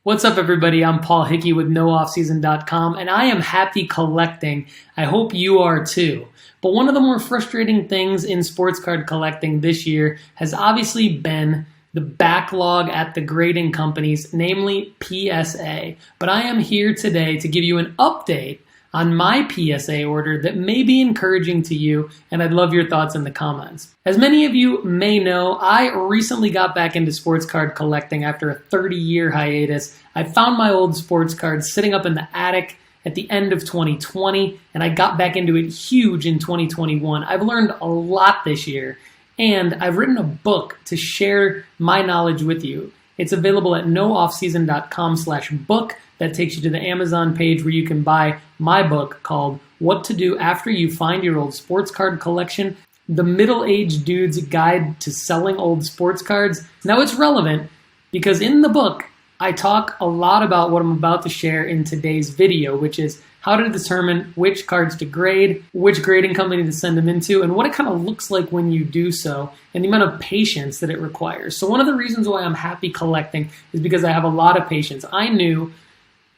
What's up, everybody? I'm Paul Hickey with NoOffSeason.com, and I am happy collecting. I hope you are too. But one of the more frustrating things in sports card collecting this year has obviously been the backlog at the grading companies, namely PSA. But I am here today to give you an update on my PSA order that may be encouraging to you, and I'd love your thoughts in the comments. As many of you may know, I recently got back into sports card collecting after a 30-year hiatus. I found my old sports cards sitting up in the attic at the end of 2020, and I got back into it huge in 2021. I've learned a lot this year, and I've written a book to share my knowledge with you. It's available at nooffseason.com/book. That takes you to the Amazon page where you can buy my book called What to Do After You Find Your Old Sports Card Collection, The Middle-Aged Dude's Guide to Selling Old Sports Cards. Now it's relevant because in the book, I talk a lot about what I'm about to share in today's video, which is how to determine which cards to grade, which grading company to send them into, and what it kind of looks like when you do so, and the amount of patience that it requires. So one of the reasons why I'm happy collecting is because I have a lot of patience. I knew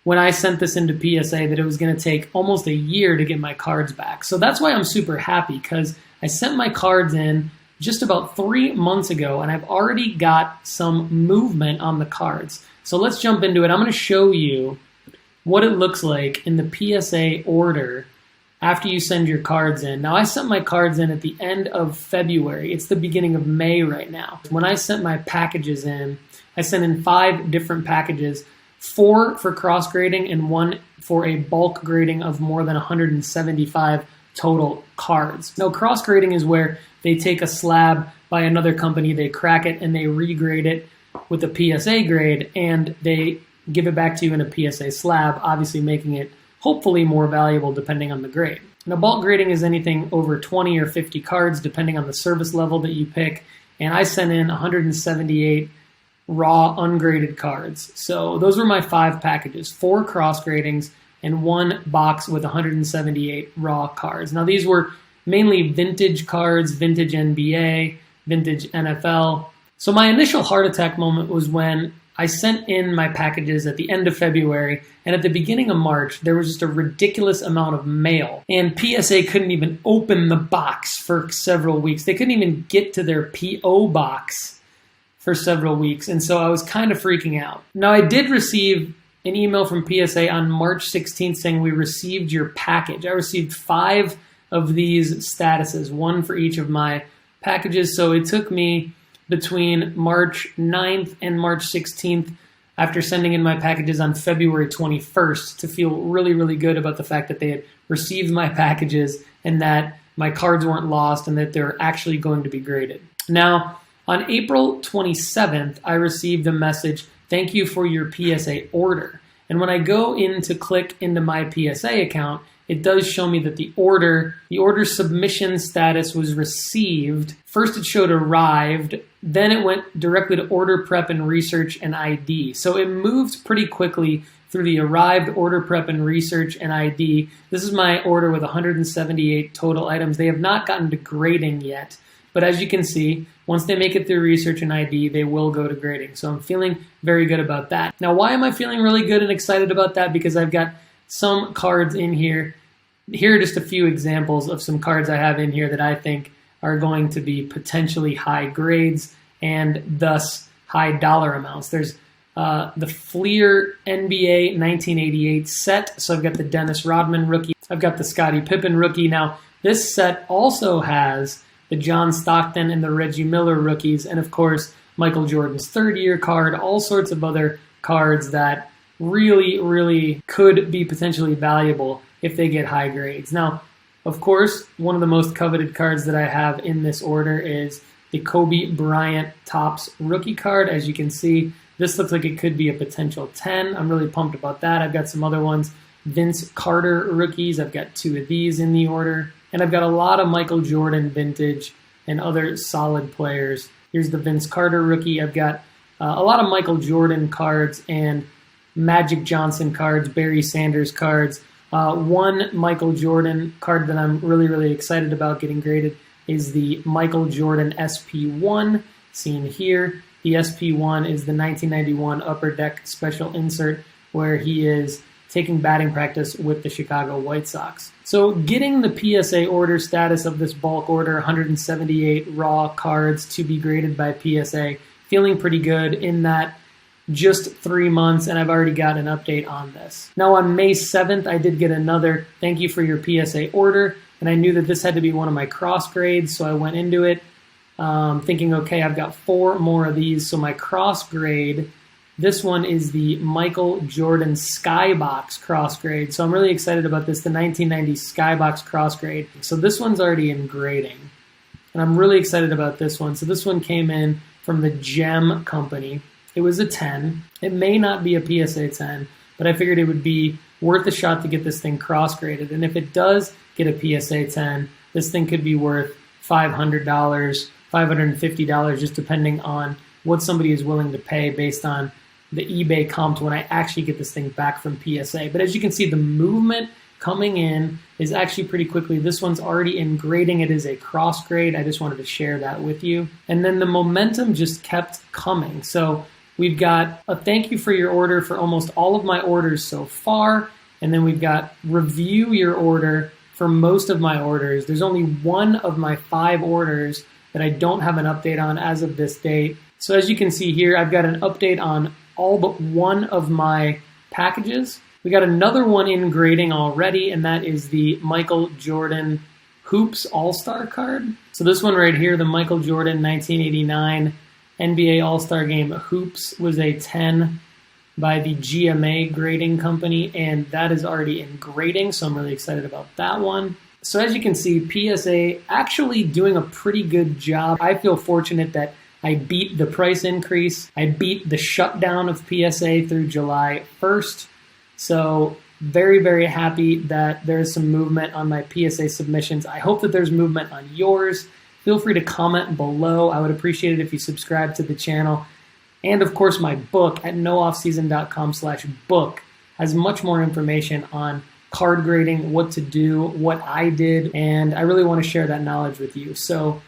when I sent this into PSA that it was going to take almost a year to get my cards back. So that's why I'm super happy, because I sent my cards in just about 3 months ago, and I've already got some movement on the cards. So let's jump into it. I'm going to show you what it looks like in the PSA order after you send your cards in. Now, I sent my cards in at the end of February. It's the beginning of May right now. When I sent my packages in, I sent in 5 different packages, 4 for cross grading and 1 for a bulk grading of more than 175 total cards. Now, cross grading is where they take a slab by another company, they crack it, and they regrade it with a PSA grade, and they give it back to you in a PSA slab, obviously making it hopefully more valuable depending on the grade. Now, bulk grading is anything over 20 or 50 cards depending on the service level that you pick, and I sent in 178 raw ungraded cards. So those were my 5 packages, 4 cross gradings and 1 box with 178 raw cards. Now these were mainly vintage cards, vintage NBA, vintage NFL. So my initial heart attack moment was when I sent in my packages at the end of February, and at the beginning of March, there was just a ridiculous amount of mail, and PSA couldn't even open the box for several weeks. They couldn't even get to their PO box for several weeks, and so I was kind of freaking out. Now, I did receive an email from PSA on March 16th saying we received your package. I received 5 of these statuses, 1 for each of my packages, so it took me between March 9th and March 16th after sending in my packages on February 21st to feel really, really good about the fact that they had received my packages and that my cards weren't lost and that they're actually going to be graded. Now, on April 27th, I received a message, thank you for your PSA order. And when I go in to click into my PSA account, it does show me that the order submission status was received. First it showed arrived, then it went directly to order prep and research and ID. So it moved pretty quickly through the arrived, order prep and research and ID. This is my order with 178 total items. They have not gotten to grading yet, but as you can see, once they make it through research and ID, they will go to grading. So I'm feeling very good about that. Now, why am I feeling really good and excited about that? Because I've got some cards in here. Here are just a few examples of some cards I have in here that I think are going to be potentially high grades and thus high dollar amounts. There's the Fleer NBA 1988 set. So I've got the Dennis Rodman rookie. I've got the Scottie Pippen rookie. Now, this set also has the John Stockton and the Reggie Miller rookies, and of course, Michael Jordan's 3rd-year card, all sorts of other cards that really, really could be potentially valuable if they get high grades. Now, of course, one of the most coveted cards that I have in this order is the Kobe Bryant Topps rookie card. As you can see, this looks like it could be a potential 10. I'm really pumped about that. I've got some other ones. Vince Carter rookies. I've got 2 of these in the order. And I've got a lot of Michael Jordan vintage and other solid players. Here's the Vince Carter rookie. I've got a lot of Michael Jordan cards and Magic Johnson cards, Barry Sanders cards. One Michael Jordan card that I'm really, really excited about getting graded is the Michael Jordan SP1, seen here. The SP1 is the 1991 Upper Deck special insert where he is taking batting practice with the Chicago White Sox. So getting the PSA order status of this bulk order, 178 raw cards to be graded by PSA, feeling pretty good in that just 3 months, and I've already got an update on this. Now on May 7th, I did get another thank you for your PSA order, and I knew that this had to be one of my cross grades, so I went into it thinking, okay, I've got 4 more of these, so my cross grade, this one is the Michael Jordan Skybox cross grade, so I'm really excited about this, the 1990 Skybox cross grade. So this one's already in grading, and I'm really excited about this one. So this one came in from the Gem Company. It was a 10. It may not be a PSA 10, but I figured it would be worth a shot to get this thing cross-graded. And if it does get a PSA 10, this thing could be worth $500, $550, just depending on what somebody is willing to pay based on the eBay comp when I actually get this thing back from PSA. But as you can see, the movement coming in is actually pretty quickly. This one's already in grading. It is a cross grade. I just wanted to share that with you. And then the momentum just kept coming. So we've got a thank you for your order for almost all of my orders so far. And then we've got review your order for most of my orders. There's only 1 of my 5 orders that I don't have an update on as of this date. So as you can see here, I've got an update on all but 1 of my packages. We got another one in grading already, and that is the Michael Jordan Hoops All-Star card. So this one right here, the Michael Jordan 1989 NBA All-Star Game Hoops, was a 10 by the GMA grading company, and that is already in grading, so I'm really excited about that one. So as you can see, PSA actually doing a pretty good job. I feel fortunate that I beat the price increase. I beat the shutdown of PSA through July 1st. So very, very happy that there's some movement on my PSA submissions. I hope that there's movement on yours. Feel free to comment below. I would appreciate it if you subscribe to the channel. And of course, my book at nooffseason.com/book has much more information on card grading, what to do, what I did, and I really want to share that knowledge with you. So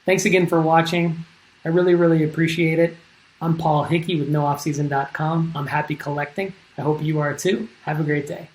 thanks again for watching. I really, really appreciate it. I'm Paul Hickey with nooffseason.com. I'm happy collecting. I hope you are too. Have a great day.